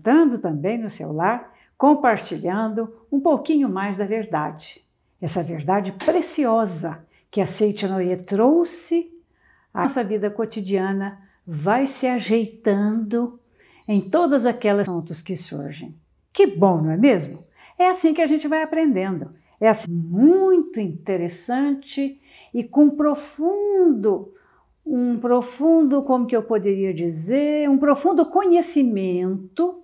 entrando também no seu lar, compartilhando um pouquinho mais da verdade. Essa verdade preciosa que a Seiichi trouxe à nossa vida cotidiana vai se ajeitando em todos aqueles assuntos que surgem. Que bom, não é mesmo? É assim que a gente vai aprendendo. É assim, muito interessante e com um profundo, como que eu poderia dizer, um profundo conhecimento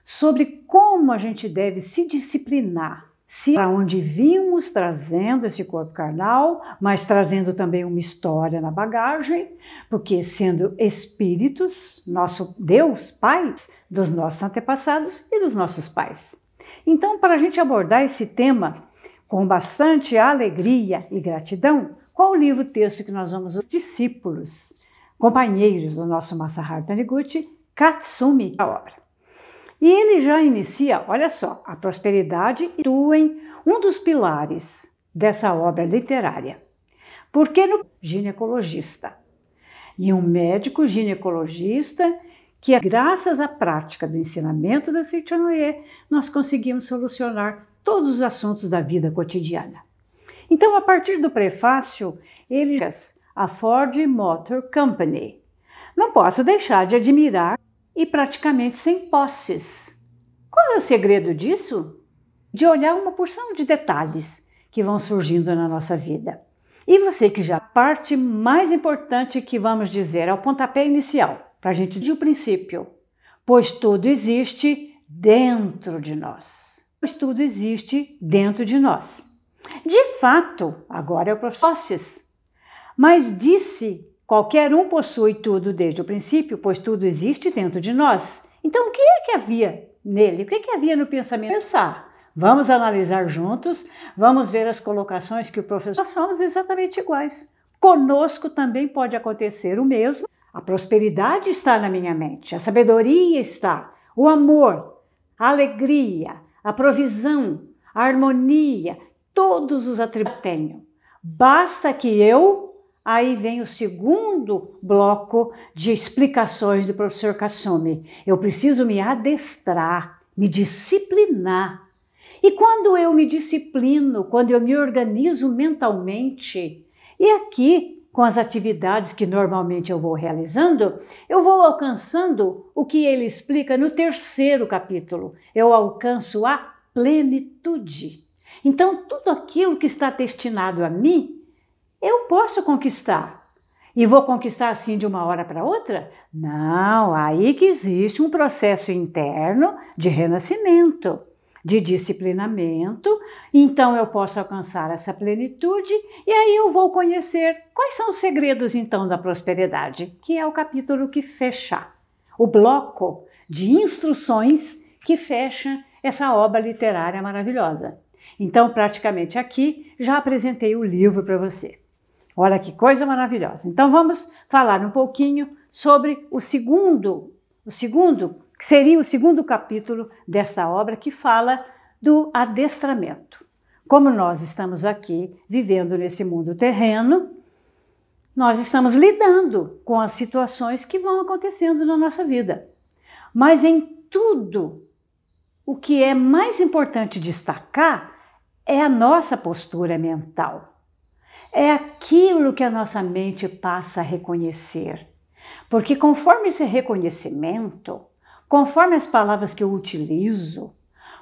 sobre como a gente deve se disciplinar. Para onde vimos trazendo esse corpo carnal, mas trazendo também uma história na bagagem, porque sendo espíritos, nosso Deus, Pai, dos nossos antepassados e dos nossos pais. Então, para a gente abordar esse tema com bastante alegria e gratidão, qual o livro-texto que nós vamos os discípulos, companheiros do nosso Masaharu Taniguchi, Katsumi, a obra. E ele já inicia, olha só, a prosperidade e um dos pilares dessa obra literária. Porque no ginecologista, e um médico ginecologista que, graças à prática do ensinamento da Seiichi Noye, nós conseguimos solucionar todos os assuntos da vida cotidiana. Então, a partir do prefácio, ele diz a Ford Motor Company. Não posso deixar de admirar e praticamente sem posses. Qual é o segredo disso? De olhar uma porção de detalhes que vão surgindo na nossa vida. E você que já parte mais importante que vamos dizer é o pontapé inicial, para a gente dizer o princípio. Pois tudo existe dentro de nós. Pois tudo existe dentro de nós. De fato, agora é o professor Posses, mas disse: qualquer um possui tudo desde o princípio, pois tudo existe dentro de nós. Então, o que é que havia nele? O que é que havia no pensamento? Pensar. Vamos analisar juntos, vamos ver as colocações que o professor... Nós somos exatamente iguais. Conosco também pode acontecer o mesmo. A prosperidade está na minha mente, a sabedoria está, o amor, a alegria, a provisão, a harmonia, todos os atributos tenho. Basta que eu... Aí vem o segundo bloco de explicações do professor Kasumi. Eu preciso me adestrar, me disciplinar. E quando eu me disciplino, quando eu me organizo mentalmente, e aqui, com as atividades que normalmente eu vou realizando, eu vou alcançando o que ele explica no terceiro capítulo. Eu alcanço a plenitude. Então, tudo aquilo que está destinado a mim, eu posso conquistar. E vou conquistar assim de uma hora para outra? Não, aí que existe um processo interno de renascimento, de disciplinamento. Então eu posso alcançar essa plenitude e aí eu vou conhecer quais são os segredos então da prosperidade, que é o capítulo que fecha, o bloco de instruções que fecha essa obra literária maravilhosa. Então praticamente aqui já apresentei o livro para você. Olha que coisa maravilhosa. Então vamos falar um pouquinho sobre o segundo, que seria o segundo capítulo desta obra, que fala do adestramento. Como nós estamos aqui vivendo nesse mundo terreno, nós estamos lidando com as situações que vão acontecendo na nossa vida. Mas em tudo, o que é mais importante destacar é a nossa postura mental. É aquilo que a nossa mente passa a reconhecer. Porque conforme esse reconhecimento, conforme as palavras que eu utilizo,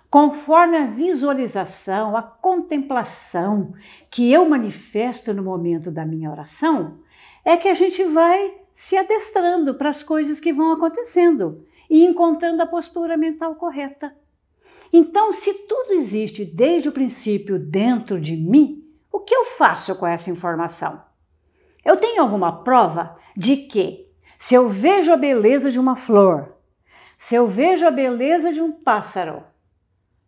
conforme a visualização, a contemplação que eu manifesto no momento da minha oração, é que a gente vai se adestrando para as coisas que vão acontecendo e encontrando a postura mental correta. Então, se tudo existe desde o princípio dentro de mim, o que eu faço com essa informação? Eu tenho alguma prova de que, se eu vejo a beleza de uma flor, se eu vejo a beleza de um pássaro,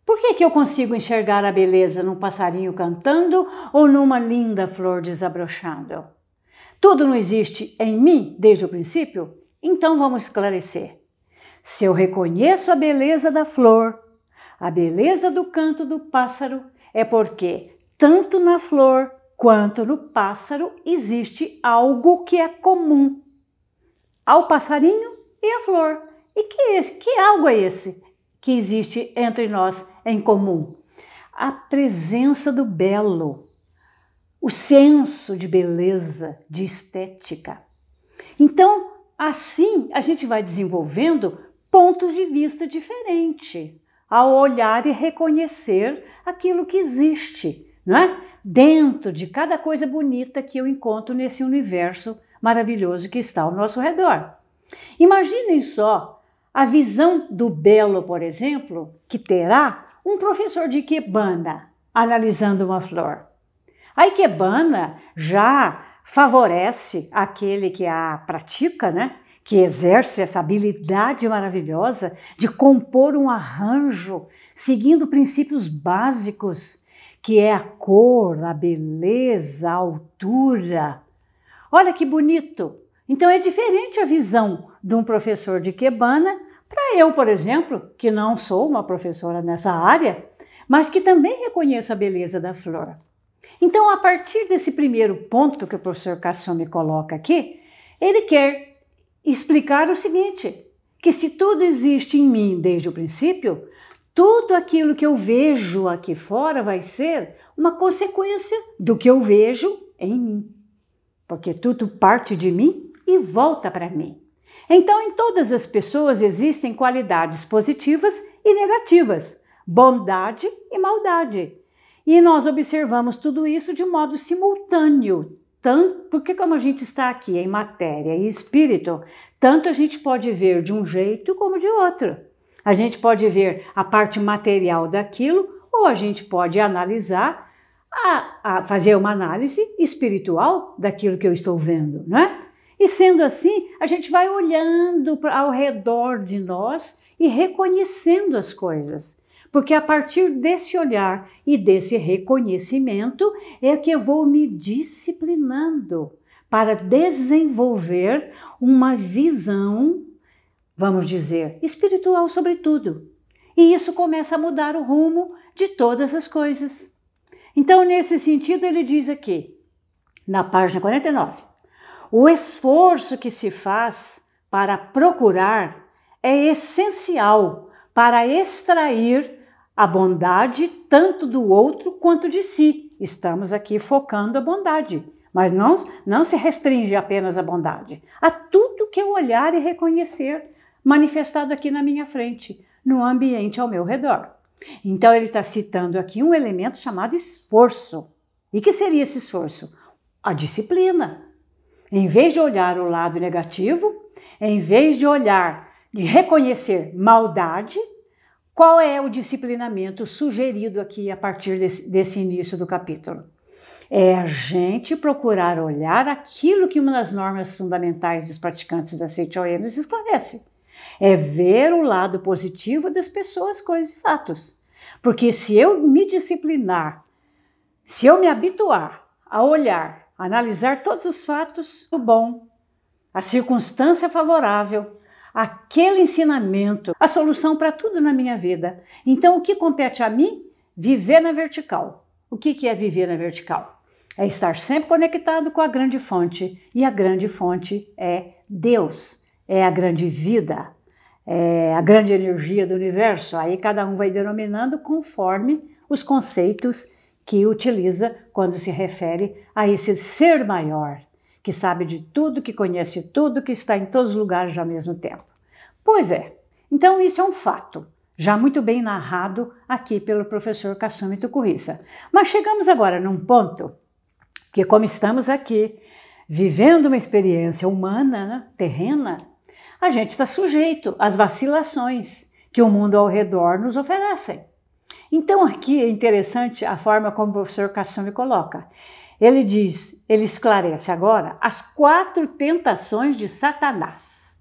por que eu consigo enxergar a beleza num passarinho cantando ou numa linda flor desabrochando? Tudo não existe em mim desde o princípio? Então vamos esclarecer. Se eu reconheço a beleza da flor, a beleza do canto do pássaro, é porque tanto na flor quanto no pássaro existe algo que é comum ao passarinho e à flor. E que algo é esse? que existe entre nós em comum? A presença do belo, o senso de beleza, de estética. Então, assim, a gente vai desenvolvendo pontos de vista diferentes ao olhar e reconhecer aquilo que existe, não é? Dentro de cada coisa bonita que eu encontro nesse universo maravilhoso que está ao nosso redor. Imaginem só a visão do belo, por exemplo, que terá um professor de ikebana analisando uma flor. A ikebana já favorece aquele que a pratica, né? Que exerce essa habilidade maravilhosa de compor um arranjo seguindo princípios básicos, que é a cor, a beleza, a altura. Olha que bonito! Então é diferente a visão de um professor de ikebana para eu, por exemplo, que não sou uma professora nessa área, mas que também reconheço a beleza da flor. Então, a partir desse primeiro ponto que o professor Kasumi coloca aqui, ele quer explicar o seguinte, que se tudo existe em mim desde o princípio, tudo aquilo que eu vejo aqui fora vai ser uma consequência do que eu vejo em mim. Porque tudo parte de mim e volta para mim. Então, em todas as pessoas existem qualidades positivas e negativas, bondade e maldade. E nós observamos tudo isso de modo simultâneo, porque como a gente está aqui em matéria e espírito, tanto a gente pode ver de um jeito como de outro. A gente pode ver a parte material daquilo, ou a gente pode analisar, fazer uma análise espiritual daquilo que eu estou vendo, não é? E sendo assim, a gente vai olhando ao redor de nós e reconhecendo as coisas. Porque a partir desse olhar e desse reconhecimento é que eu vou me disciplinando para desenvolver uma visão, vamos dizer, espiritual sobre tudo. E isso começa a mudar o rumo de todas as coisas. Então, nesse sentido, ele diz aqui, na página 49, o esforço que se faz para procurar é essencial para extrair a bondade tanto do outro quanto de si. Estamos aqui focando a bondade, mas não se restringe apenas à bondade, a tudo que eu olhar e reconhecer manifestado aqui na minha frente, no ambiente ao meu redor. Então ele está citando aqui um elemento chamado esforço. E que seria esse esforço? A disciplina. Em vez de olhar o lado negativo, em vez de olhar, de reconhecer maldade, qual é o disciplinamento sugerido aqui a partir desse início do capítulo? É a gente procurar olhar aquilo que uma das normas fundamentais dos praticantes da Seicho-e nos esclarece. É ver o lado positivo das pessoas, coisas e fatos. Porque se eu me disciplinar, se eu me habituar a olhar, a analisar todos os fatos, o bom, a circunstância favorável, aquele ensinamento, a solução para tudo na minha vida. Então, o que compete a mim? Viver na vertical. O que é viver na vertical? É estar sempre conectado com a grande fonte. E a grande fonte é Deus, é a grande vida, é a grande energia do universo. Aí cada um vai denominando conforme os conceitos que utiliza quando se refere a esse ser maior, que sabe de tudo, que conhece tudo, que está em todos os lugares ao mesmo tempo. Pois é, então isso é um fato, já muito bem narrado aqui pelo professor Kasumi Tokuhisa. Mas chegamos agora num ponto que, como estamos aqui, vivendo uma experiência humana, né, terrena, a gente está sujeito às vacilações que o mundo ao redor nos oferece. Então aqui é interessante a forma como o professor Kasumi coloca. Ele diz, ele esclarece agora as 4 tentações de Satanás.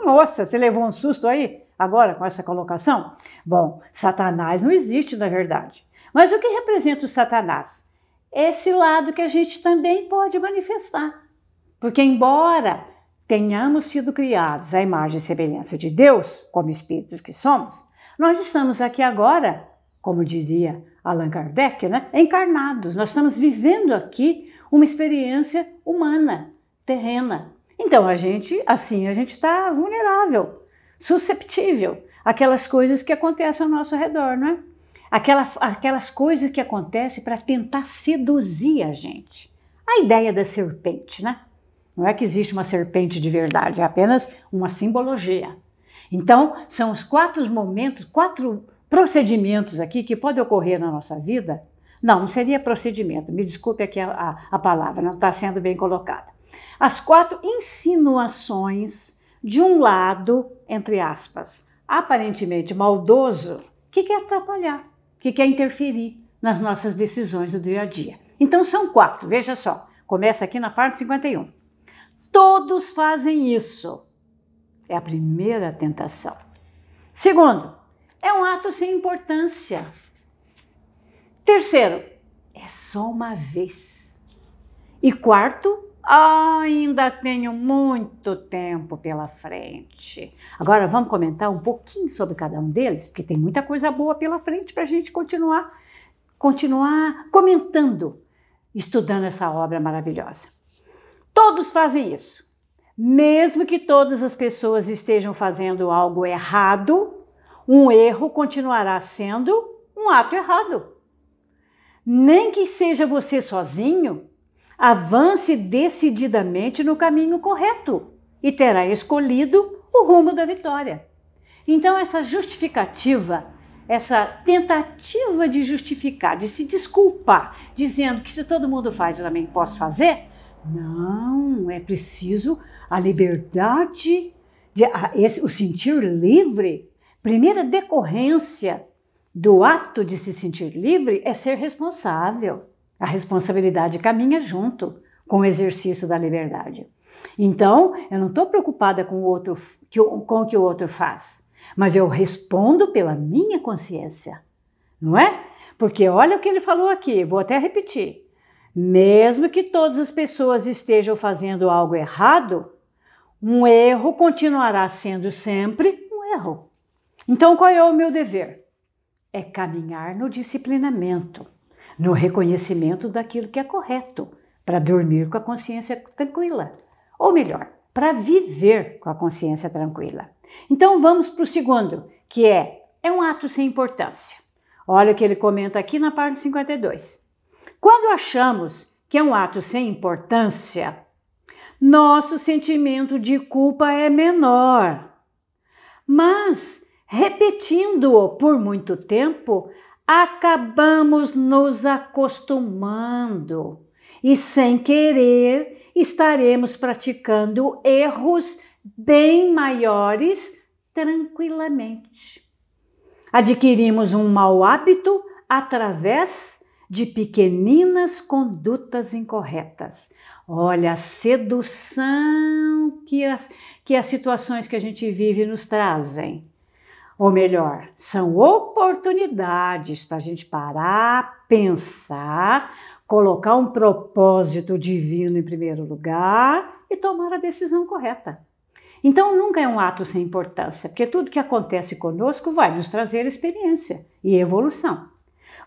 Nossa, você levou um susto aí agora com essa colocação? Bom, Satanás não existe na verdade. Mas o que representa o Satanás? Esse lado que a gente também pode manifestar. Porque embora tenhamos sido criados à imagem e semelhança de Deus, como espíritos que somos, nós estamos aqui agora, como diria Allan Kardec, né? Encarnados. Nós estamos vivendo aqui uma experiência humana, terrena. Então, a gente está vulnerável, susceptível aquelas coisas que acontecem ao nosso redor, não é? Aquelas coisas que acontecem para tentar seduzir a gente. A ideia da serpente, né? Não é que existe uma serpente de verdade, é apenas uma simbologia. Então, são os 4 momentos, 4 procedimentos aqui que podem ocorrer na nossa vida. Não seria procedimento, me desculpe aqui a palavra, não está sendo bem colocada. As 4 insinuações de um lado, entre aspas, aparentemente maldoso, que quer atrapalhar, que quer interferir nas nossas decisões do dia a dia. Então são 4, veja só, começa aqui na parte 51. Todos fazem isso. É a primeira tentação. Segundo, é um ato sem importância. Terceiro, é só uma vez. E quarto, ainda tenho muito tempo pela frente. Agora vamos comentar um pouquinho sobre cada um deles, porque tem muita coisa boa pela frente para a gente continuar comentando, estudando essa obra maravilhosa. Todos fazem isso. Mesmo que todas as pessoas estejam fazendo algo errado, um erro continuará sendo um ato errado. Nem que seja você sozinho, avance decididamente no caminho correto e terá escolhido o rumo da vitória. Então essa justificativa, essa tentativa de justificar, de se desculpar, dizendo que se todo mundo faz, eu também posso fazer, não, é preciso a liberdade, o sentir livre. Primeira decorrência do ato de se sentir livre é ser responsável. A responsabilidade caminha junto com o exercício da liberdade. Então, eu não estou preocupada com o que o outro faz, mas eu respondo pela minha consciência, não é? Porque olha o que ele falou aqui, vou até repetir. Mesmo que todas as pessoas estejam fazendo algo errado, um erro continuará sendo sempre um erro. Então, qual é o meu dever? É caminhar no disciplinamento, no reconhecimento daquilo que é correto, para dormir com a consciência tranquila. Ou melhor, para viver com a consciência tranquila. Então, vamos para o segundo, que é um ato sem importância. Olha o que ele comenta aqui na parte 52. Quando achamos que é um ato sem importância, nosso sentimento de culpa é menor. Mas, repetindo-o por muito tempo, acabamos nos acostumando e, sem querer, estaremos praticando erros bem maiores tranquilamente. Adquirimos um mau hábito através de pequeninas condutas incorretas. Olha a sedução que as situações que a gente vive nos trazem. Ou melhor, são oportunidades para a gente parar, pensar, colocar um propósito divino em primeiro lugar e tomar a decisão correta. Então nunca é um ato sem importância, porque tudo que acontece conosco vai nos trazer experiência e evolução.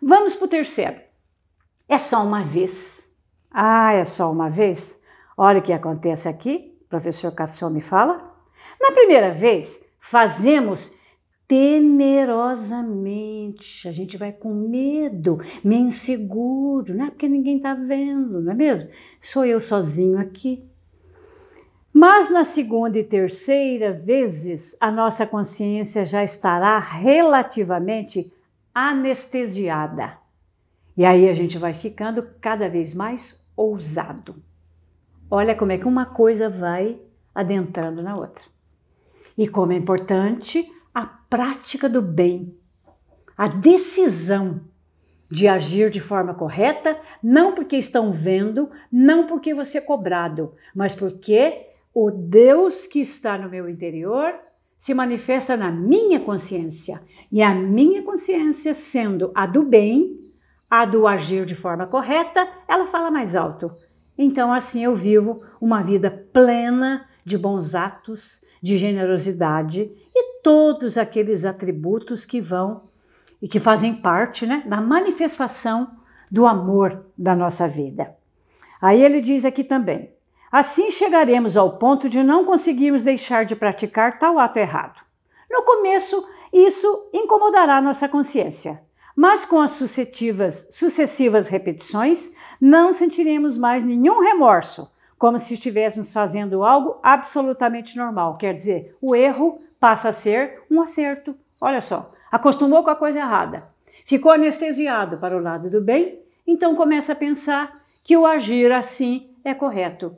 Vamos para o terceiro. É só uma vez. Ah, é só uma vez? Olha o que acontece aqui, o professor Katsumi fala. Na primeira vez, fazemos temerosamente. A gente vai com medo, meio inseguro, não é porque ninguém está vendo, não é mesmo? Sou eu sozinho aqui. Mas na segunda e terceira vezes, a nossa consciência já estará relativamente anestesiada. E aí a gente vai ficando cada vez mais ousado. Olha como é que uma coisa vai adentrando na outra. E como é importante a prática do bem, a decisão de agir de forma correta, não porque estão vendo, não porque você é cobrado, mas porque o Deus que está no meu interior se manifesta na minha consciência. E a minha consciência, sendo a do bem, a do agir de forma correta, ela fala mais alto. Então assim eu vivo uma vida plena de bons atos, de generosidade e todos aqueles atributos que vão e que fazem parte, né, da manifestação do amor da nossa vida. Aí ele diz aqui também, assim chegaremos ao ponto de não conseguirmos deixar de praticar tal ato errado. No começo, isso incomodará nossa consciência, mas com as sucessivas repetições, não sentiremos mais nenhum remorso, como se estivéssemos fazendo algo absolutamente normal. Quer dizer, o erro passa a ser um acerto. Olha só, acostumou com a coisa errada, ficou anestesiado para o lado do bem, então começa a pensar que o agir assim é correto.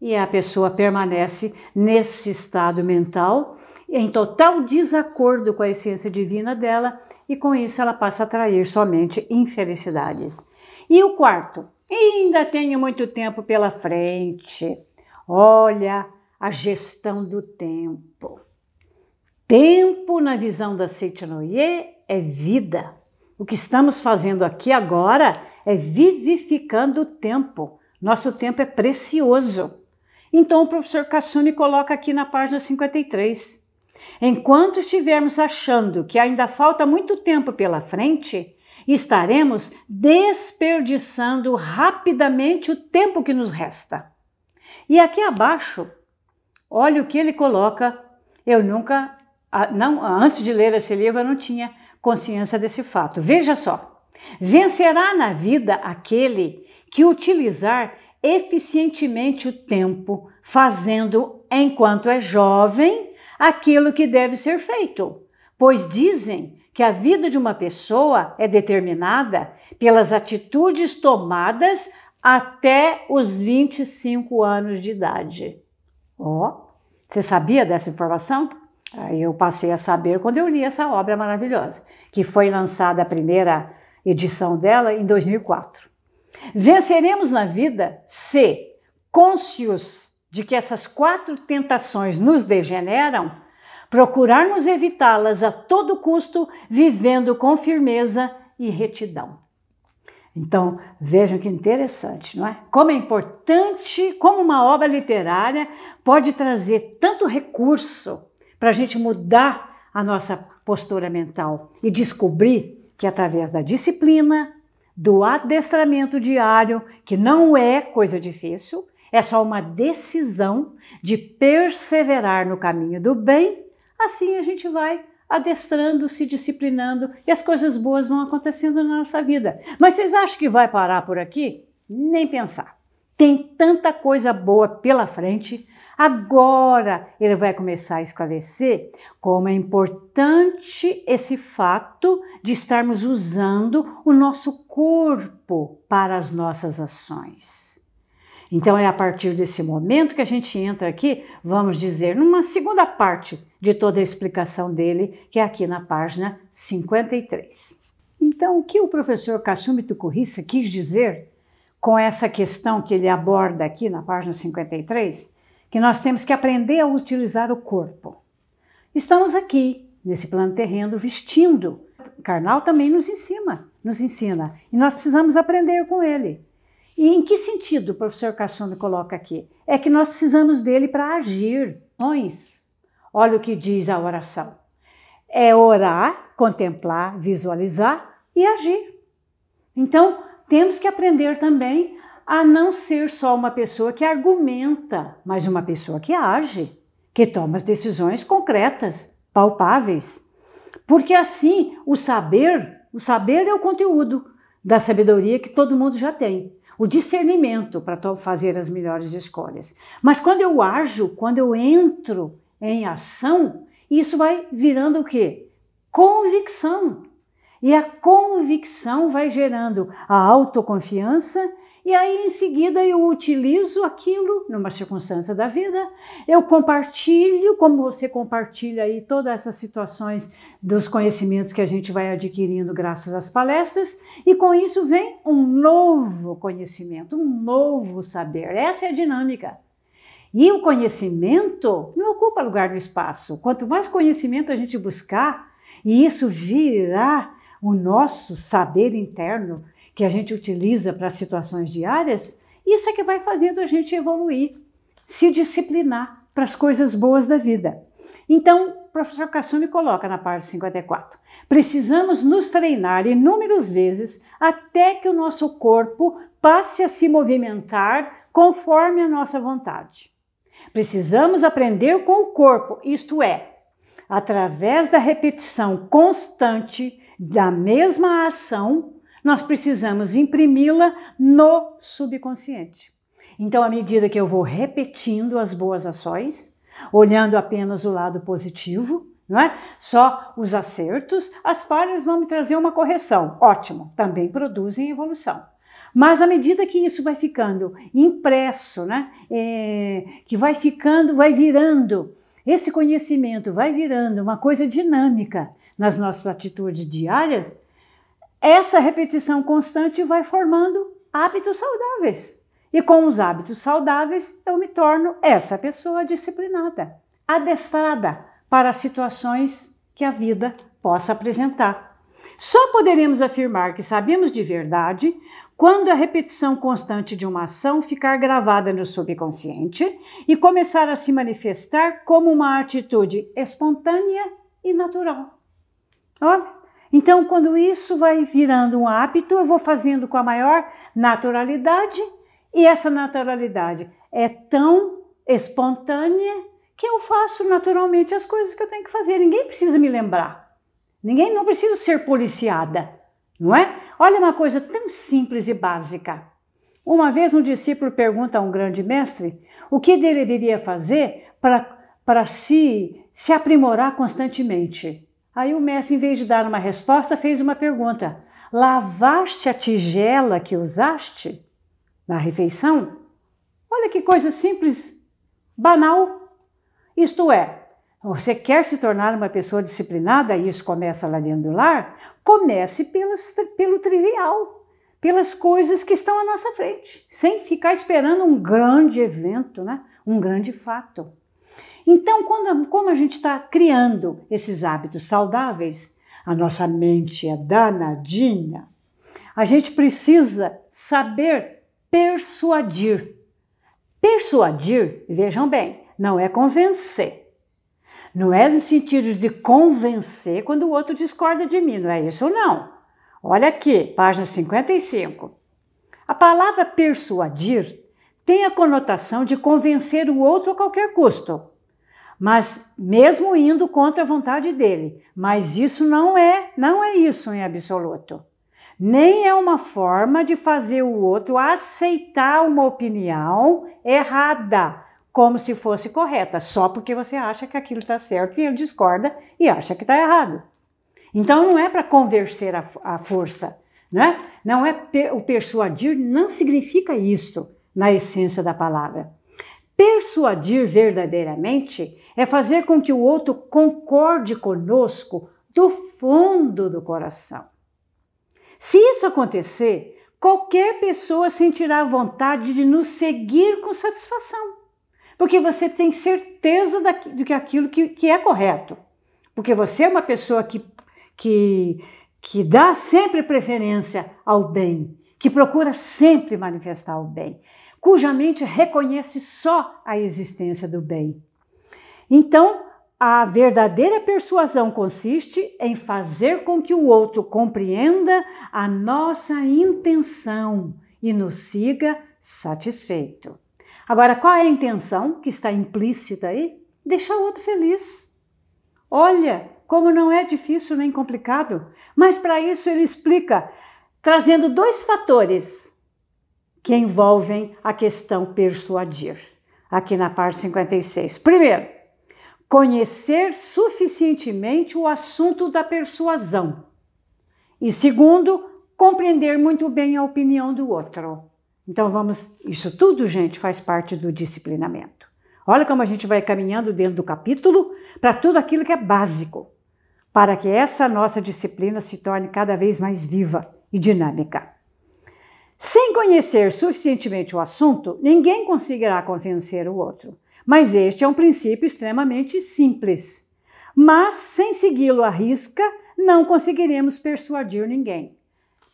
E a pessoa permanece nesse estado mental, em total desacordo com a essência divina dela, e com isso ela passa a atrair somente infelicidades. E o quarto, ainda tenho muito tempo pela frente. Olha a gestão do tempo. Tempo, na visão da Seitanoye, é vida. O que estamos fazendo aqui agora é vivificando o tempo. Nosso tempo é precioso. Então o professor Kasumi coloca aqui na página 53. Enquanto estivermos achando que ainda falta muito tempo pela frente, estaremos desperdiçando rapidamente o tempo que nos resta. E aqui abaixo, olha o que ele coloca. Antes de ler esse livro, eu não tinha consciência desse fato. Veja só. Vencerá na vida aquele que utilizar eficientemente o tempo, fazendo, enquanto é jovem, aquilo que deve ser feito. Pois dizem que a vida de uma pessoa é determinada pelas atitudes tomadas até os 25 anos de idade. Você sabia dessa informação? Aí eu passei a saber quando eu li essa obra maravilhosa, que foi lançada a primeira edição dela em 2004. Venceremos na vida se, cônscios de que essas 4 tentações nos degeneram, procurarmos evitá-las a todo custo, vivendo com firmeza e retidão. Então, vejam que interessante, não é? Como é importante, como uma obra literária pode trazer tanto recurso para a gente mudar a nossa postura mental e descobrir que através da disciplina, do adestramento diário, que não é coisa difícil, é só uma decisão de perseverar no caminho do bem, assim a gente vai adestrando, se disciplinando e as coisas boas vão acontecendo na nossa vida. Mas vocês acham que vai parar por aqui? Nem pensar. Tem tanta coisa boa pela frente. Agora ele vai começar a esclarecer como é importante esse fato de estarmos usando o nosso corpo para as nossas ações. Então é a partir desse momento que a gente entra aqui, vamos dizer, numa segunda parte de toda a explicação dele, que é aqui na página 53. Então, o que o professor Kasumi Tukuhisa quis dizer com essa questão que ele aborda aqui na página 53, que nós temos que aprender a utilizar o corpo. Estamos aqui, nesse plano terreno, vestindo. O carnal também nos ensina, e nós precisamos aprender com ele. E em que sentido o professor Kasumi coloca aqui? É que nós precisamos dele para agir. Olha o que diz a oração. É orar, contemplar, visualizar e agir. Então, temos que aprender também a não ser só uma pessoa que argumenta, mas uma pessoa que age, que toma as decisões concretas, palpáveis. Porque assim, o saber é o conteúdo da sabedoria que todo mundo já tem. O discernimento para fazer as melhores escolhas. Mas quando eu ajo, quando eu entro em ação, isso vai virando o quê? Convicção. E a convicção vai gerando a autoconfiança, e aí em seguida eu utilizo aquilo numa circunstância da vida, eu compartilho, como você compartilha aí todas essas situações dos conhecimentos que a gente vai adquirindo graças às palestras, e com isso vem um novo conhecimento, um novo saber. Essa é a dinâmica. E o conhecimento não ocupa lugar no espaço. Quanto mais conhecimento a gente buscar, e isso virá o nosso saber interno, que a gente utiliza para as situações diárias, isso é que vai fazendo a gente evoluir, se disciplinar para as coisas boas da vida. Então, o professor Kasumi coloca na página 54, precisamos nos treinar inúmeras vezes até que o nosso corpo passe a se movimentar conforme a nossa vontade. Precisamos aprender com o corpo, isto é, através da repetição constante da mesma ação, nós precisamos imprimi-la no subconsciente. Então, à medida que eu vou repetindo as boas ações, olhando apenas o lado positivo, não é? Só os acertos, as falhas vão me trazer uma correção. Ótimo, também produzem evolução. Mas à medida que isso vai ficando impresso, né? Que vai virando, esse conhecimento vai virando uma coisa dinâmica nas nossas atitudes diárias, essa repetição constante vai formando hábitos saudáveis. E com os hábitos saudáveis, eu me torno essa pessoa disciplinada, adestrada para situações que a vida possa apresentar. Só poderemos afirmar que sabemos de verdade quando a repetição constante de uma ação ficar gravada no subconsciente e começar a se manifestar como uma atitude espontânea e natural. Olha, então quando isso vai virando um hábito, eu vou fazendo com a maior naturalidade e essa naturalidade é tão espontânea que eu faço naturalmente as coisas que eu tenho que fazer. Ninguém precisa me lembrar. Não precisa ser policiada, não é? Olha uma coisa tão simples e básica. Uma vez um discípulo pergunta a um grande mestre o que ele deveria fazer para se aprimorar constantemente. Aí o mestre, em vez de dar uma resposta, fez uma pergunta. Lavaste a tigela que usaste na refeição? Olha que coisa simples, banal. Isto é, você quer se tornar uma pessoa disciplinada, e isso começa lá dentro do lar, comece pelo trivial, pelas coisas que estão à nossa frente, sem ficar esperando um grande evento, né? Um grande fato. Então, como a gente está criando esses hábitos saudáveis, a nossa mente é danadinha, a gente precisa saber persuadir. Persuadir, vejam bem, não é convencer. Não é no sentido de convencer quando o outro discorda de mim, não é isso não. Olha aqui, página 55. A palavra persuadir tem a conotação de convencer o outro a qualquer custo, mas mesmo indo contra a vontade dele. Mas isso não é isso em absoluto. Nem é uma forma de fazer o outro aceitar uma opinião errada, como se fosse correta, só porque você acha que aquilo está certo e ele discorda e acha que está errado. Então não é para convencer a força, né? Não é o persuadir, não significa isso na essência da palavra. Persuadir verdadeiramente é fazer com que o outro concorde conosco do fundo do coração. Se isso acontecer, qualquer pessoa sentirá vontade de nos seguir com satisfação, porque você tem certeza do que aquilo que é correto, porque você é uma pessoa que dá sempre preferência ao bem, que procura sempre manifestar o bem, cuja mente reconhece só a existência do bem. Então, a verdadeira persuasão consiste em fazer com que o outro compreenda a nossa intenção e nos siga satisfeito. Agora, qual é a intenção que está implícita aí? Deixar o outro feliz. Olha, como não é difícil nem complicado, mas para isso ele explica, trazendo 2 fatores que envolvem a questão persuadir, aqui na parte 56. Primeiro, conhecer suficientemente o assunto da persuasão. E segundo, compreender muito bem a opinião do outro. Então isso tudo, gente, faz parte do disciplinamento. Olha como a gente vai caminhando dentro do capítulo para tudo aquilo que é básico, para que essa nossa disciplina se torne cada vez mais viva e dinâmica. Sem conhecer suficientemente o assunto, ninguém conseguirá convencer o outro. Mas este é um princípio extremamente simples. Mas, sem segui-lo à risca, não conseguiremos persuadir ninguém.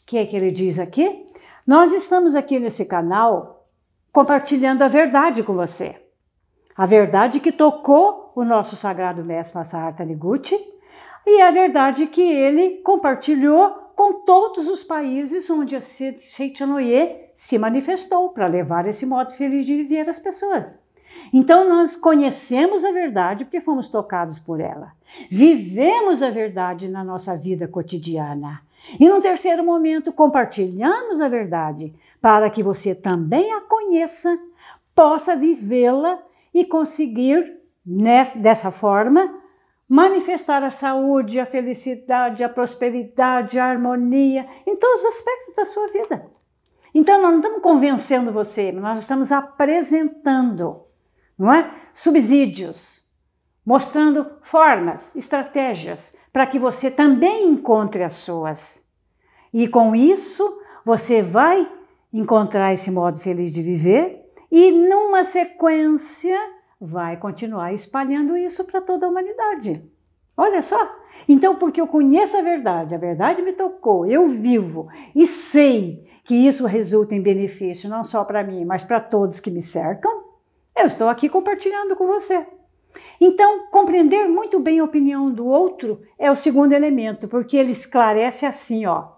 O que é que ele diz aqui? Nós estamos aqui nesse canal compartilhando a verdade com você. A verdade que tocou o nosso sagrado mestre Masaharu Taniguchi e a verdade que ele compartilhou com todos os países onde a Seicho no Ie se manifestou para levar esse modo feliz de viver às pessoas. Então nós conhecemos a verdade porque fomos tocados por ela. Vivemos a verdade na nossa vida cotidiana. E num terceiro momento, compartilhamos a verdade para que você também a conheça, possa vivê-la e conseguir, dessa forma, manifestar a saúde, a felicidade, a prosperidade, a harmonia em todos os aspectos da sua vida. Então nós não estamos convencendo você, nós estamos apresentando, não é? Subsídios, mostrando formas, estratégias para que você também encontre as suas. E com isso, você vai encontrar esse modo feliz de viver e, numa sequência, vai continuar espalhando isso para toda a humanidade. Olha só! Então, porque eu conheço a verdade me tocou, eu vivo e sei que isso resulta em benefício não só para mim, mas para todos que me cercam, eu estou aqui compartilhando com você. Então, compreender muito bem a opinião do outro é o segundo elemento, porque ele esclarece assim, ó.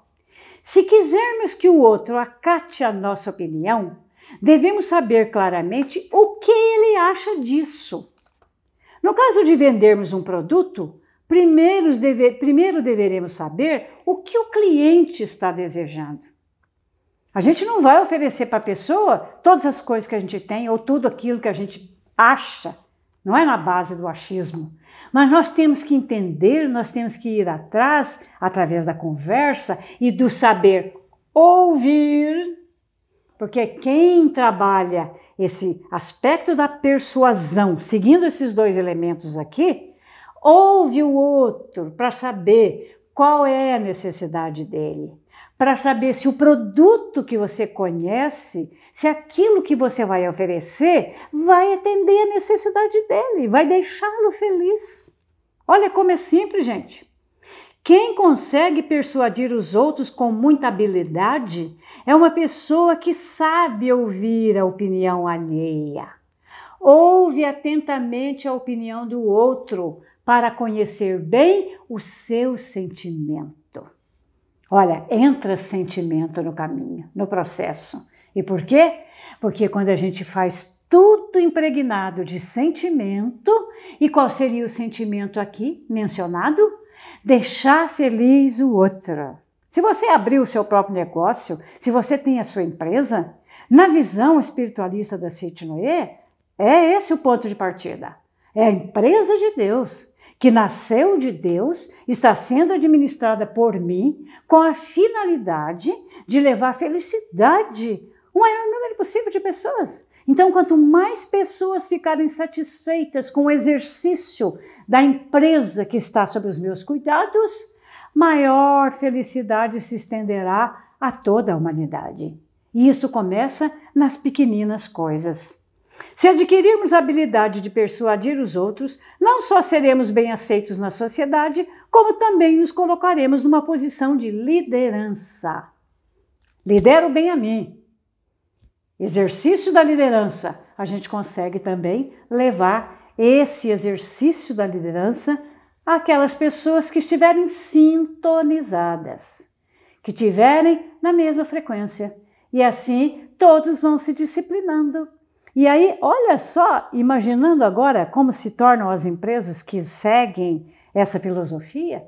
Se quisermos que o outro acate a nossa opinião, devemos saber claramente o que ele acha disso. No caso de vendermos um produto, primeiro deveremos saber o que o cliente está desejando. A gente não vai oferecer para a pessoa todas as coisas que a gente tem ou tudo aquilo que a gente acha. Não é na base do achismo, mas nós temos que entender, nós temos que ir atrás, através da conversa e do saber ouvir, porque quem trabalha esse aspecto da persuasão, seguindo esses dois elementos aqui, ouve o outro para saber qual é a necessidade dele, para saber se o produto que você conhece, se aquilo que você vai oferecer vai atender a necessidade dele, vai deixá-lo feliz. Olha como é simples, gente. Quem consegue persuadir os outros com muita habilidade é uma pessoa que sabe ouvir a opinião alheia. Ouve atentamente a opinião do outro para conhecer bem o seu sentimento. Olha, entra sentimento no caminho, no processo. E por quê? Porque quando a gente faz tudo impregnado de sentimento, e qual seria o sentimento aqui mencionado? Deixar feliz o outro. Se você abrir o seu próprio negócio, se você tem a sua empresa, na visão espiritualista da Cite Noé, é esse o ponto de partida. É a empresa de Deus, que nasceu de Deus, está sendo administrada por mim, com a finalidade de levar felicidade o maior número possível de pessoas. Então, quanto mais pessoas ficarem satisfeitas com o exercício da empresa que está sob os meus cuidados, maior felicidade se estenderá a toda a humanidade. E isso começa nas pequeninas coisas. Se adquirirmos a habilidade de persuadir os outros, não só seremos bem aceitos na sociedade, como também nos colocaremos numa posição de liderança. Lidero bem a mim. Exercício da liderança. A gente consegue também levar esse exercício da liderança àquelas pessoas que estiverem sintonizadas, que estiverem na mesma frequência. E assim todos vão se disciplinando. E aí, olha só, imaginando agora como se tornam as empresas que seguem essa filosofia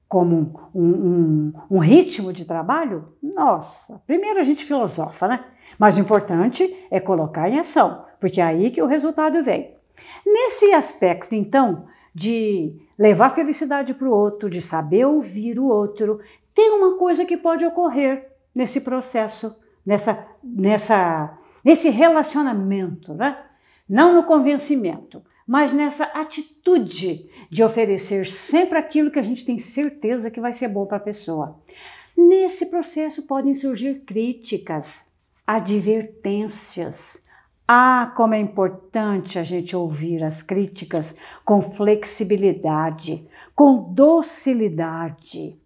como um ritmo de trabalho. Nossa, primeiro a gente filosofa, né? Mas o importante é colocar em ação, porque é aí que o resultado vem. Nesse aspecto, então, de levar felicidade para o outro, de saber ouvir o outro, tem uma coisa que pode ocorrer nesse processo, nesse relacionamento, né? Não no convencimento, mas nessa atitude de oferecer sempre aquilo que a gente tem certeza que vai ser bom para a pessoa. Nesse processo podem surgir críticas, advertências. Ah, como é importante a gente ouvir as críticas com flexibilidade, com docilidade.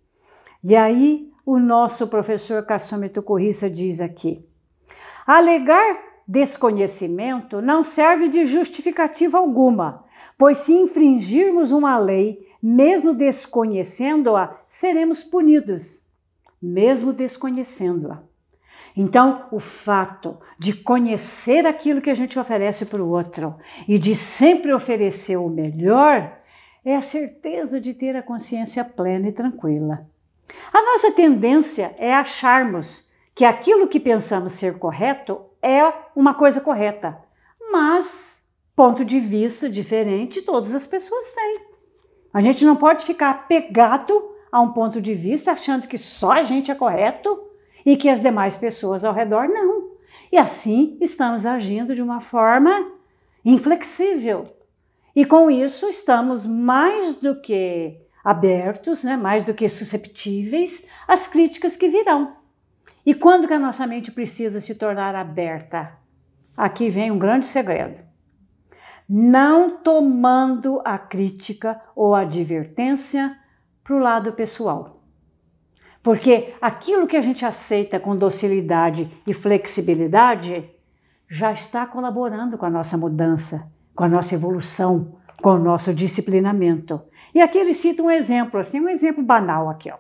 E aí o nosso professor Kasumi Tokuhisa diz aqui: alegar desconhecimento não serve de justificativa alguma, pois se infringirmos uma lei, mesmo desconhecendo-a, seremos punidos, mesmo desconhecendo-a. Então, o fato de conhecer aquilo que a gente oferece para o outro e de sempre oferecer o melhor é a certeza de ter a consciência plena e tranquila. A nossa tendência é acharmos que aquilo que pensamos ser correto é uma coisa correta, mas ponto de vista diferente todas as pessoas têm. A gente não pode ficar apegado a um ponto de vista achando que só a gente é correto e que as demais pessoas ao redor não. E assim estamos agindo de uma forma inflexível. E com isso estamos mais do que abertos, né, mais do que susceptíveis às críticas que virão. E quando que a nossa mente precisa se tornar aberta? Aqui vem um grande segredo. Não tomando a crítica ou a advertência para o lado pessoal. Porque aquilo que a gente aceita com docilidade e flexibilidade já está colaborando com a nossa mudança, com a nossa evolução, com o nosso disciplinamento. E aqui ele cita um exemplo, assim, um exemplo banal aqui, ó.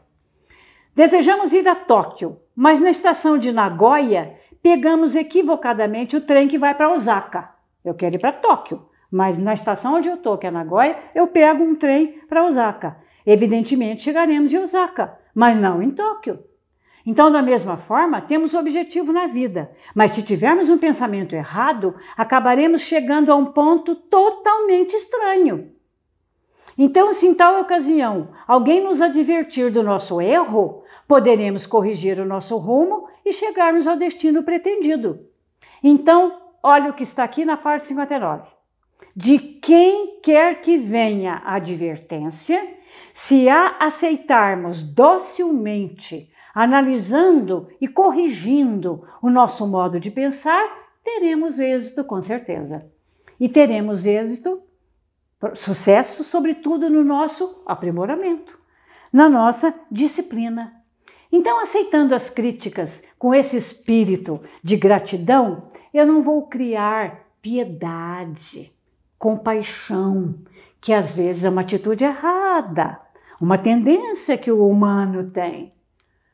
Desejamos ir a Tóquio, mas na estação de Nagoya pegamos equivocadamente o trem que vai para Osaka. Eu quero ir para Tóquio, mas na estação onde eu estou, que é Nagoya, eu pego um trem para Osaka. Evidentemente chegaremos em Osaka, mas não em Tóquio. Então, da mesma forma, temos objetivo na vida, mas se tivermos um pensamento errado, acabaremos chegando a um ponto totalmente estranho. Então, se em tal ocasião alguém nos advertir do nosso erro, poderemos corrigir o nosso rumo e chegarmos ao destino pretendido. Então, olha o que está aqui na parte 59. De quem quer que venha a advertência, se a aceitarmos docilmente, analisando e corrigindo o nosso modo de pensar, teremos êxito com certeza. E teremos êxito, sucesso, sobretudo no nosso aprimoramento, na nossa disciplina. Então, aceitando as críticas com esse espírito de gratidão, eu não vou criar piedade, compaixão, que às vezes é uma atitude errada, uma tendência que o humano tem.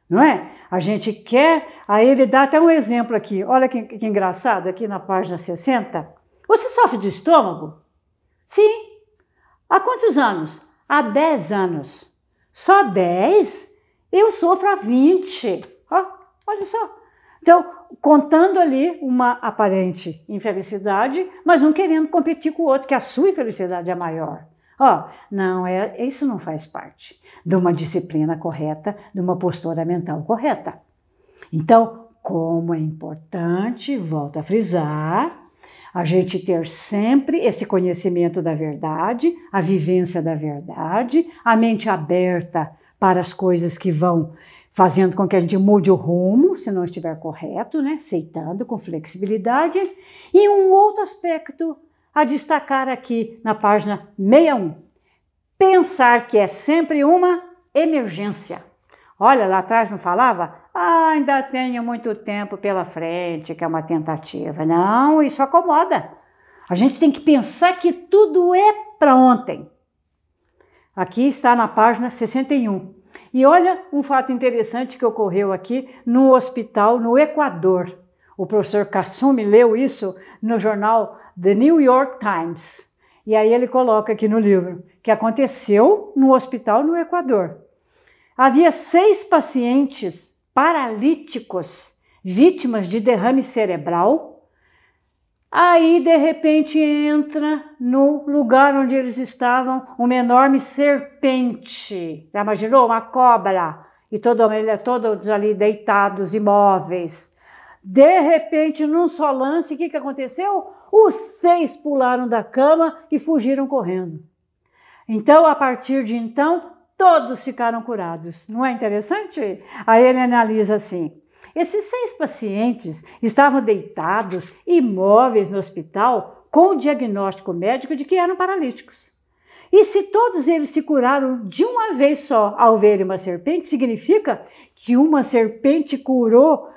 Não é? A gente quer, aí ele dá até um exemplo aqui, olha que engraçado, aqui na página 60. Você sofre de estômago? Sim. Há quantos anos? Há 10 anos. Só 10? Eu sofro há 20. Olha só. Então, contando ali uma aparente infelicidade, mas não querendo competir com o outro, que a sua infelicidade é maior. Não, isso não faz parte de uma disciplina correta, de uma postura mental correta. Então, como é importante, volto a frisar, a gente ter sempre esse conhecimento da verdade, a vivência da verdade, a mente aberta para as coisas que vão fazendo com que a gente mude o rumo, se não estiver correto, né? Aceitando com flexibilidade. E um outro aspecto a destacar aqui na página 61. Pensar que é sempre uma emergência. Olha, lá atrás não falava? Ainda tenho muito tempo pela frente, que é uma tentativa. Não, isso acomoda. A gente tem que pensar que tudo é para ontem. Aqui está na página 61. E olha um fato interessante que ocorreu aqui no hospital no Equador. O professor Kasumi leu isso no jornal The New York Times. E aí ele coloca aqui no livro que aconteceu no hospital no Equador. Havia 6 pacientes paralíticos, vítimas de derrame cerebral. Aí, de repente, entra no lugar onde eles estavam uma enorme serpente. Já imaginou? Uma cobra. E todos ali deitados, imóveis. De repente, num só lance, o que aconteceu? Os 6 pularam da cama e fugiram correndo. Então, a partir de então, todos ficaram curados. Não é interessante? Aí ele analisa assim. Esses 6 pacientes estavam deitados, imóveis no hospital, com o diagnóstico médico de que eram paralíticos. E se todos eles se curaram de uma vez só ao verem uma serpente, significa que uma serpente curou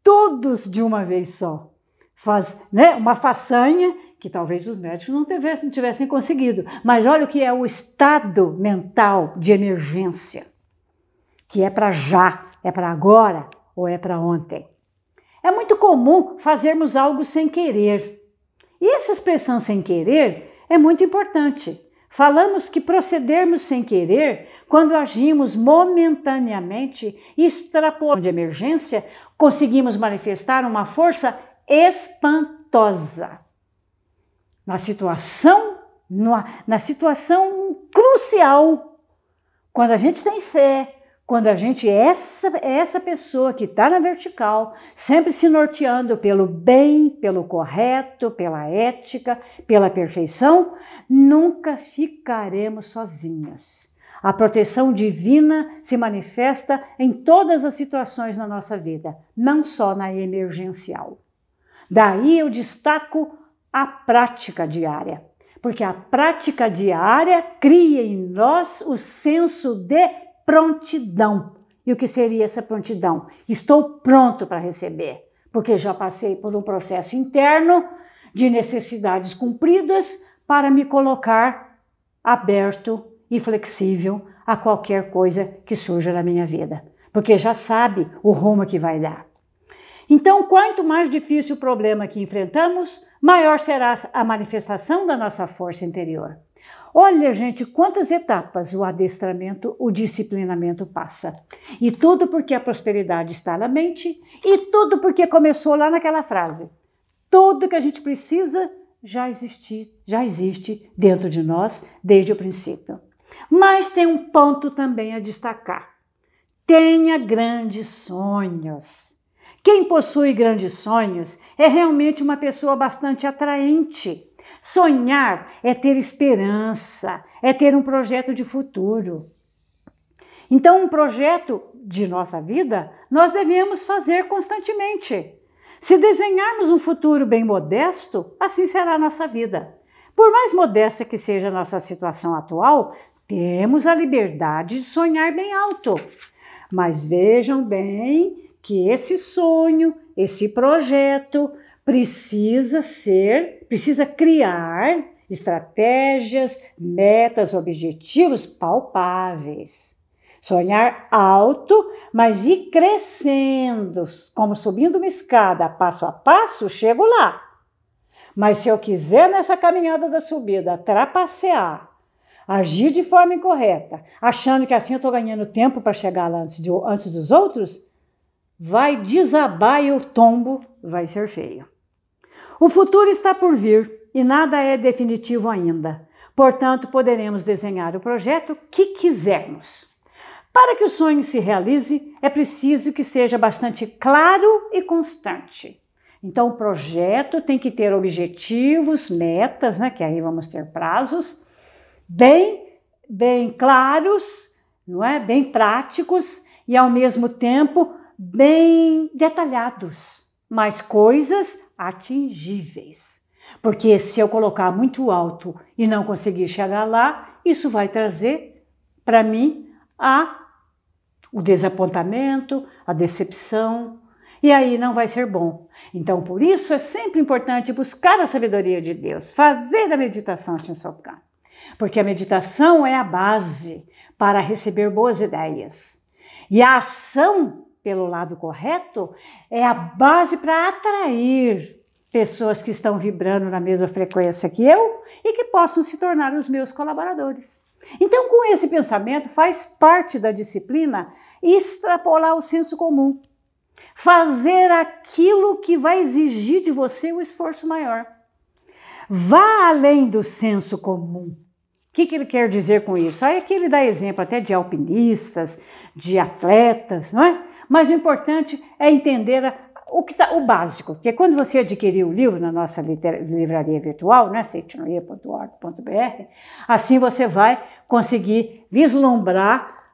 todos de uma vez só. Faz, né, uma façanha que talvez os médicos não tivessem conseguido. Mas olha o que é o estado mental de emergência, que é para já, é para agora, ou é para ontem. É muito comum fazermos algo sem querer. E essa expressão sem querer é muito importante. Falamos que procedermos sem querer quando agimos momentaneamente e extrapolando de emergência, conseguimos manifestar uma força espantosa. Na situação crucial, quando a gente tem fé, quando a gente é essa pessoa que está na vertical, sempre se norteando pelo bem, pelo correto, pela ética, pela perfeição, nunca ficaremos sozinhos. A proteção divina se manifesta em todas as situações na nossa vida, não só na emergencial. Daí eu destaco a prática diária, porque a prática diária cria em nós o senso de prontidão. E o que seria essa prontidão? Estou pronto para receber, porque já passei por um processo interno de necessidades cumpridas para me colocar aberto e flexível a qualquer coisa que surja na minha vida, porque já sabe o rumo que vai dar. Então, quanto mais difícil o problema que enfrentamos, maior será a manifestação da nossa força interior. Olha, gente, quantas etapas o adestramento, o disciplinamento passa. E tudo porque a prosperidade está na mente e tudo porque começou lá naquela frase. Tudo que a gente precisa já existe dentro de nós desde o princípio. Mas tem um ponto também a destacar. Tenha grandes sonhos. Quem possui grandes sonhos é realmente uma pessoa bastante atraente. Sonhar é ter esperança, é ter um projeto de futuro. Então, um projeto de nossa vida, nós devemos fazer constantemente. Se desenharmos um futuro bem modesto, assim será a nossa vida. Por mais modesta que seja a nossa situação atual, temos a liberdade de sonhar bem alto. Mas vejam bem que esse sonho, esse projeto, precisa criar estratégias, metas, objetivos palpáveis. Sonhar alto, mas ir crescendo, como subindo uma escada, passo a passo, chego lá. Mas se eu quiser nessa caminhada da subida trapacear, agir de forma incorreta, achando que assim eu estou ganhando tempo para chegar lá antes dos outros, vai desabar e o tombo vai ser feio. O futuro está por vir e nada é definitivo ainda. Portanto, poderemos desenhar o projeto que quisermos. Para que o sonho se realize, é preciso que seja bastante claro e constante. Então, o projeto tem que ter objetivos, metas, que aí vamos ter prazos, bem claros, não é? Bem práticos e, ao mesmo tempo, bem detalhados, mas coisas atingíveis. Porque se eu colocar muito alto e não conseguir chegar lá, isso vai trazer para mim o desapontamento, a decepção, e aí não vai ser bom. Então, por isso é sempre importante buscar a sabedoria de Deus, fazer a meditação Shinsokan, porque a meditação é a base para receber boas ideias. E a ação pelo lado correto, é a base para atrair pessoas que estão vibrando na mesma frequência que eu e que possam se tornar os meus colaboradores. Então, com esse pensamento, faz parte da disciplina extrapolar o senso comum, fazer aquilo que vai exigir de você um esforço maior. Vá além do senso comum. O que ele quer dizer com isso? Aí aqui ele dá exemplo até de alpinistas, de atletas, não é? Mas o importante é entender o básico, porque quando você adquirir o livro na nossa livraria virtual, seitinoye.org.br, assim você vai conseguir vislumbrar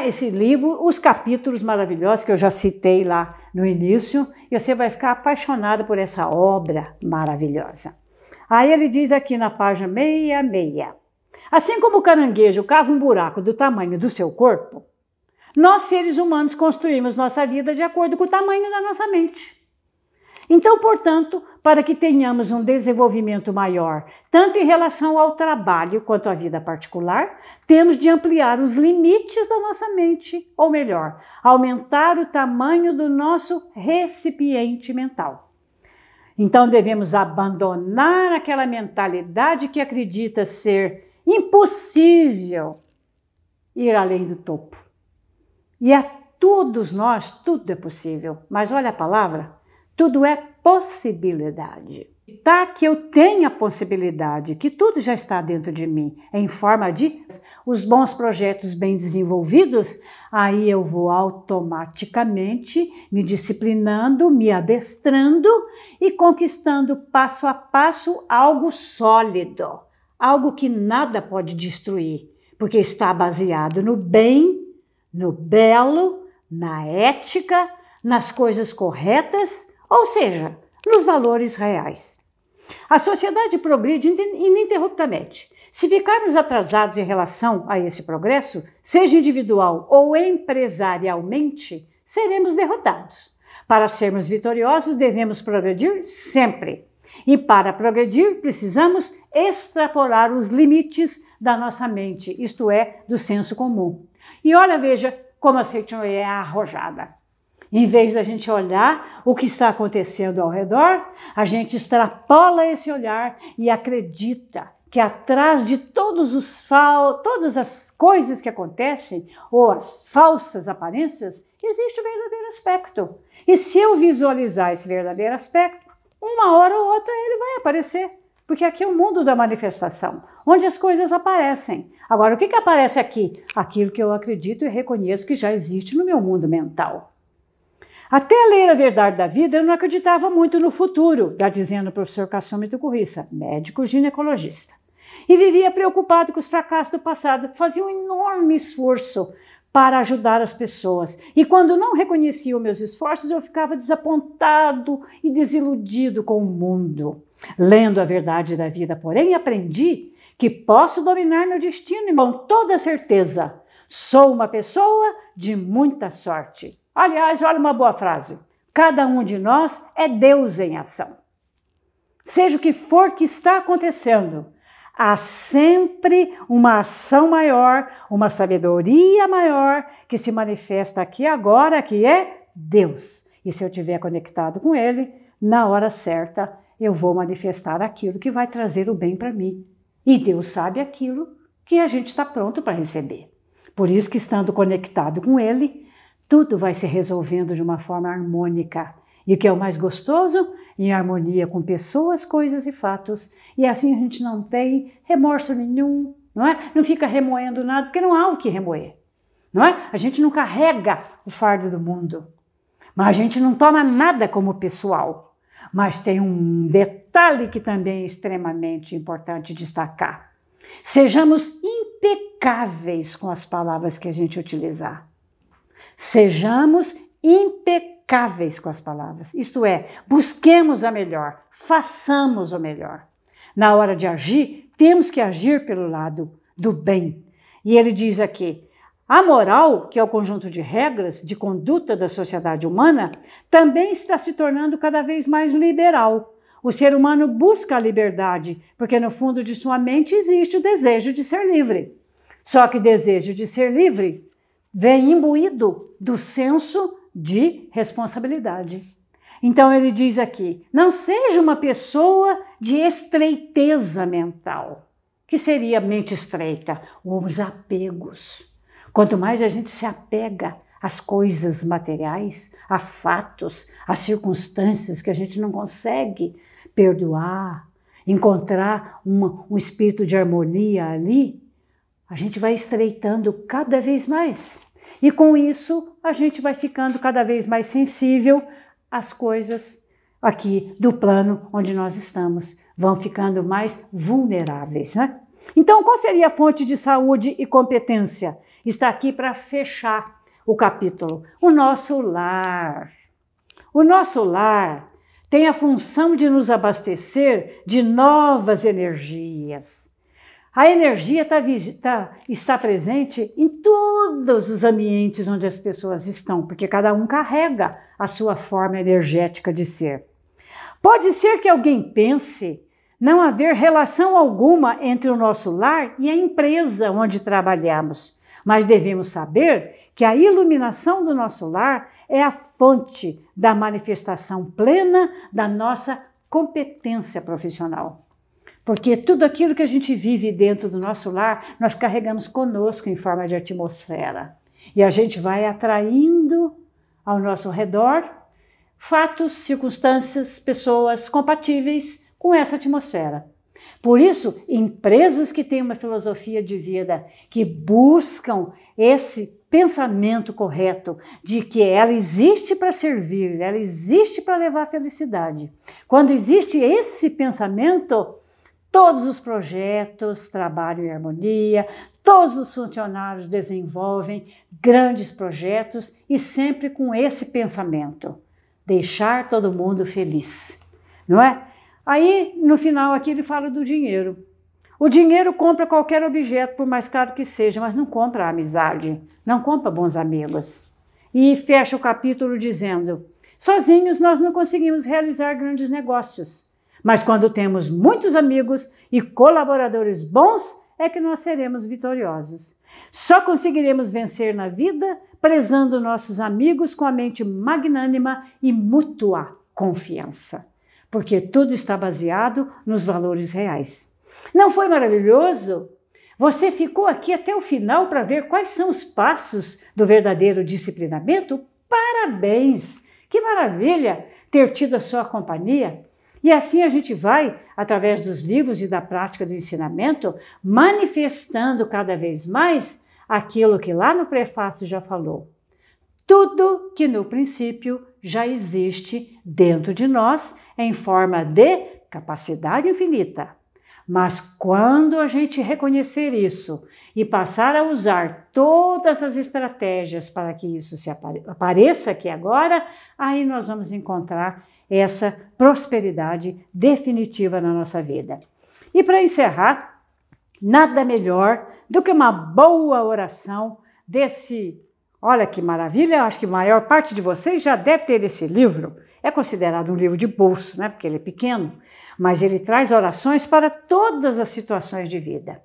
esse livro, os capítulos maravilhosos que eu já citei lá no início, e você vai ficar apaixonado por essa obra maravilhosa. Aí ele diz aqui na página 66, assim como o caranguejo cava um buraco do tamanho do seu corpo, nós, seres humanos, construímos nossa vida de acordo com o tamanho da nossa mente. Então, portanto, para que tenhamos um desenvolvimento maior, tanto em relação ao trabalho quanto à vida particular, temos de ampliar os limites da nossa mente, ou melhor, aumentar o tamanho do nosso recipiente mental. Então devemos abandonar aquela mentalidade que acredita ser impossível ir além do topo. E a todos nós, tudo é possível, mas olha a palavra, tudo é possibilidade. Tá que eu tenha possibilidade, que tudo já está dentro de mim, em forma de os bons projetos bem desenvolvidos, aí eu vou automaticamente me disciplinando, me adestrando e conquistando passo a passo algo sólido, algo que nada pode destruir, porque está baseado no bem, no belo, na ética, nas coisas corretas, ou seja, nos valores reais. A sociedade progride ininterruptamente. Se ficarmos atrasados em relação a esse progresso, seja individual ou empresarialmente, seremos derrotados. Para sermos vitoriosos, devemos progredir sempre. E para progredir, precisamos extrapolar os limites da nossa mente, isto é, do senso comum. E olha, veja como a Seiton é arrojada. Em vez da gente olhar o que está acontecendo ao redor, a gente extrapola esse olhar e acredita que atrás de todas as coisas que acontecem, ou as falsas aparências, existe o verdadeiro aspecto. E se eu visualizar esse verdadeiro aspecto, uma hora ou outra ele vai aparecer. Porque aqui é o mundo da manifestação, onde as coisas aparecem. Agora, o que aparece aqui? Aquilo que eu acredito e reconheço que já existe no meu mundo mental. Até ler A Verdade da Vida, eu não acreditava muito no futuro, está dizendo o professor Kassumi Tukurissa, médico ginecologista. E vivia preocupado com os fracassos do passado, fazia um enorme esforço para ajudar as pessoas. E quando não reconhecia os meus esforços, eu ficava desapontado e desiludido com o mundo. Lendo A Verdade da Vida, porém, aprendi que posso dominar meu destino e com toda certeza sou uma pessoa de muita sorte. Aliás, olha uma boa frase. Cada um de nós é Deus em ação. Seja o que for que está acontecendo, há sempre uma ação maior, uma sabedoria maior que se manifesta aqui agora, que é Deus. E se eu estiver conectado com Ele, na hora certa, eu vou manifestar aquilo que vai trazer o bem para mim. E Deus sabe aquilo que a gente está pronto para receber. Por isso que, estando conectado com Ele, tudo vai se resolvendo de uma forma harmônica. E o que é o mais gostoso? Em harmonia com pessoas, coisas e fatos. E assim a gente não tem remorso nenhum, não é? Não fica remoendo nada, porque não há o que remoer, não é? A gente não carrega o fardo do mundo, mas a gente não toma nada como pessoal. Mas tem um detalhe que também é extremamente importante destacar. Sejamos impecáveis com as palavras que a gente utilizar. Sejamos impecáveis com as palavras, isto é, busquemos a melhor, façamos o melhor. Na hora de agir, temos que agir pelo lado do bem. E ele diz aqui, a moral, que é o conjunto de regras de conduta da sociedade humana, também está se tornando cada vez mais liberal. O ser humano busca a liberdade, porque no fundo de sua mente existe o desejo de ser livre. Só que o desejo de ser livre vem imbuído do senso de responsabilidade. Então ele diz aqui, não seja uma pessoa de estreiteza mental, que seria mente estreita, os apegos. Quanto mais a gente se apega às coisas materiais, a fatos, a circunstâncias que a gente não consegue perdoar, encontrar um espírito de harmonia ali, a gente vai estreitando cada vez mais. E com isso, a gente vai ficando cada vez mais sensível às coisas aqui do plano onde nós estamos. Vão ficando mais vulneráveis, né? Então, qual seria a fonte de saúde e competência? Está aqui para fechar o capítulo. O nosso lar. O nosso lar tem a função de nos abastecer de novas energias. A energia está presente em todos os ambientes onde as pessoas estão, porque cada um carrega a sua forma energética de ser. Pode ser que alguém pense não haver relação alguma entre o nosso lar e a empresa onde trabalhamos, mas devemos saber que a iluminação do nosso lar é a fonte da manifestação plena da nossa competência profissional. Porque tudo aquilo que a gente vive dentro do nosso lar, nós carregamos conosco em forma de atmosfera. E a gente vai atraindo ao nosso redor fatos, circunstâncias, pessoas compatíveis com essa atmosfera. Por isso, empresas que têm uma filosofia de vida, que buscam esse pensamento correto de que ela existe para servir, ela existe para levar a felicidade. Quando existe esse pensamento, todos os projetos trabalham em harmonia, todos os funcionários desenvolvem grandes projetos e sempre com esse pensamento, deixar todo mundo feliz, não é? Aí, no final aqui ele fala do dinheiro. O dinheiro compra qualquer objeto, por mais caro que seja, mas não compra a amizade, não compra bons amigos. E fecha o capítulo dizendo, sozinhos nós não conseguimos realizar grandes negócios, mas quando temos muitos amigos e colaboradores bons, é que nós seremos vitoriosos. Só conseguiremos vencer na vida prezando nossos amigos com a mente magnânima e mútua confiança, porque tudo está baseado nos valores reais. Não foi maravilhoso? Você ficou aqui até o final para ver quais são os passos do verdadeiro disciplinamento? Parabéns! Que maravilha ter tido a sua companhia! E assim a gente vai, através dos livros e da prática do ensinamento, manifestando cada vez mais aquilo que lá no prefácio já falou. Tudo que no princípio já existe dentro de nós em forma de capacidade infinita. Mas quando a gente reconhecer isso e passar a usar todas as estratégias para que isso se apareça aqui agora, aí nós vamos encontrar essa prosperidade definitiva na nossa vida. E para encerrar, nada melhor do que uma boa oração desse... Olha que maravilha, acho que a maior parte de vocês já deve ter esse livro. É considerado um livro de bolso, né? Porque ele é pequeno, mas ele traz orações para todas as situações de vida.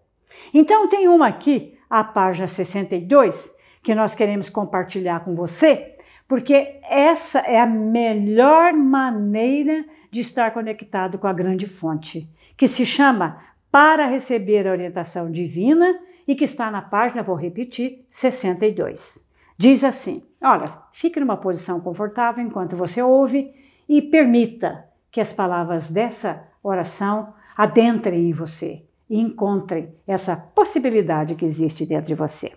Então tem uma aqui, a página 62, que nós queremos compartilhar com você, porque essa é a melhor maneira de estar conectado com a grande fonte, que se chama Para Receber a Orientação Divina e que está na página, vou repetir, 62. Diz assim, olha, fique numa posição confortável enquanto você ouve e permita que as palavras dessa oração adentrem em você e encontrem essa possibilidade que existe dentro de você.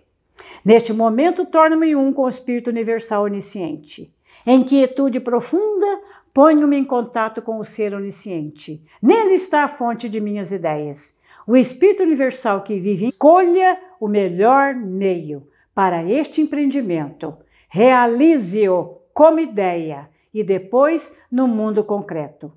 Neste momento, torno-me um com o Espírito Universal Onisciente. Em quietude profunda, ponho-me em contato com o Ser Onisciente. Nele está a fonte de minhas ideias. O Espírito Universal que vive escolha o melhor meio para este empreendimento. Realize-o como ideia e depois no mundo concreto.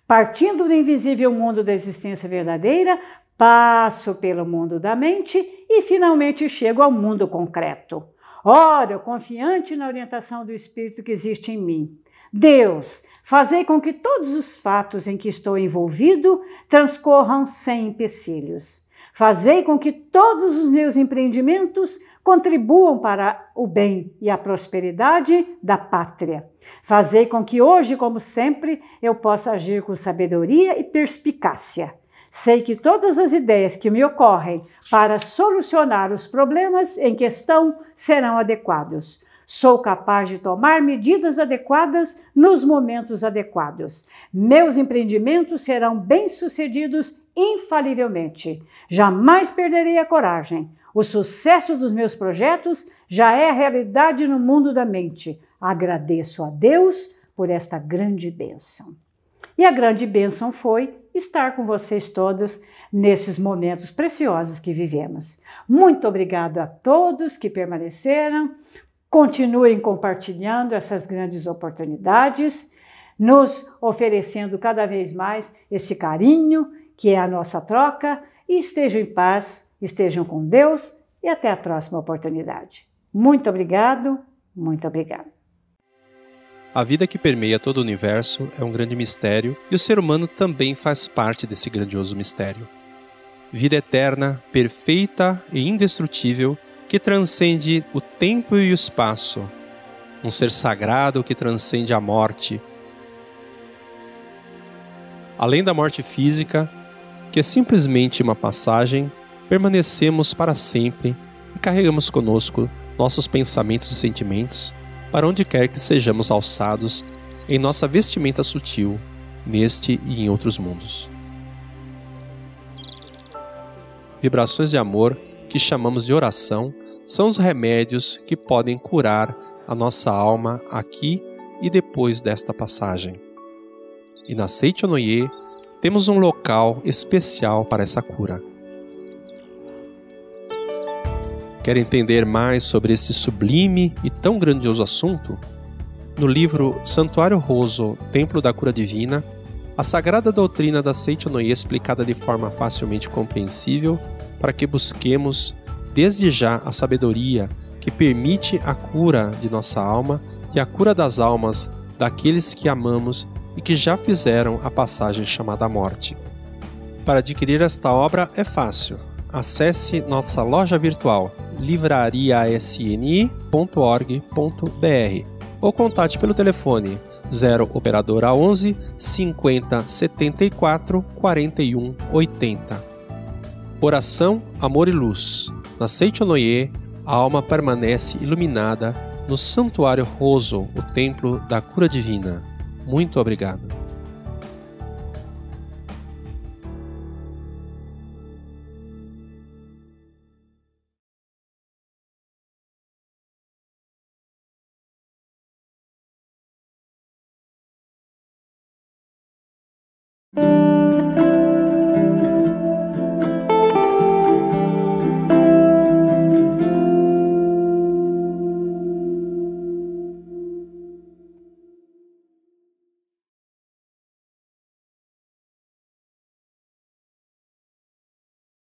Partindo do invisível mundo da existência verdadeira, passo pelo mundo da mente e finalmente chego ao mundo concreto. Oro, confiante na orientação do Espírito que existe em mim. Deus, fazei com que todos os fatos em que estou envolvido transcorram sem empecilhos. Fazei com que todos os meus empreendimentos contribuam para o bem e a prosperidade da pátria. Fazei com que hoje, como sempre, eu possa agir com sabedoria e perspicácia. Sei que todas as ideias que me ocorrem para solucionar os problemas em questão serão adequados. Sou capaz de tomar medidas adequadas nos momentos adequados. Meus empreendimentos serão bem-sucedidos infalivelmente. Jamais perderei a coragem. O sucesso dos meus projetos já é realidade no mundo da mente. Agradeço a Deus por esta grande bênção. E a grande bênção foi estar com vocês todos nesses momentos preciosos que vivemos. Muito obrigado a todos que permaneceram. Continuem compartilhando essas grandes oportunidades, nos oferecendo cada vez mais esse carinho, que é a nossa troca, e estejam em paz, estejam com Deus e até a próxima oportunidade. Muito obrigado, muito obrigado. A vida que permeia todo o universo é um grande mistério e o ser humano também faz parte desse grandioso mistério. Vida eterna, perfeita e indestrutível, que transcende o tempo e o espaço. Um ser sagrado que transcende a morte. Além da morte física, que é simplesmente uma passagem, permanecemos para sempre e carregamos conosco nossos pensamentos e sentimentos para onde quer que sejamos alçados em nossa vestimenta sutil, neste e em outros mundos. Vibrações de amor, que chamamos de oração, são os remédios que podem curar a nossa alma aqui e depois desta passagem. E na Seichonoye temos um local especial para essa cura. Quer entender mais sobre esse sublime e tão grandioso assunto? No livro Santuário Roso, Templo da Cura Divina, a sagrada doutrina da Seichonoye é explicada de forma facilmente compreensível para que busquemos desde já a sabedoria que permite a cura de nossa alma e a cura das almas daqueles que amamos e que já fizeram a passagem chamada morte. Para adquirir esta obra é fácil. Acesse nossa loja virtual livrariasni.org.br ou contate pelo telefone 0 operadora 11 50 74 41 80. Oração, amor e luz. Na Seichonoye, a alma permanece iluminada no Santuário Roso, o Templo da Cura Divina. Muito obrigado.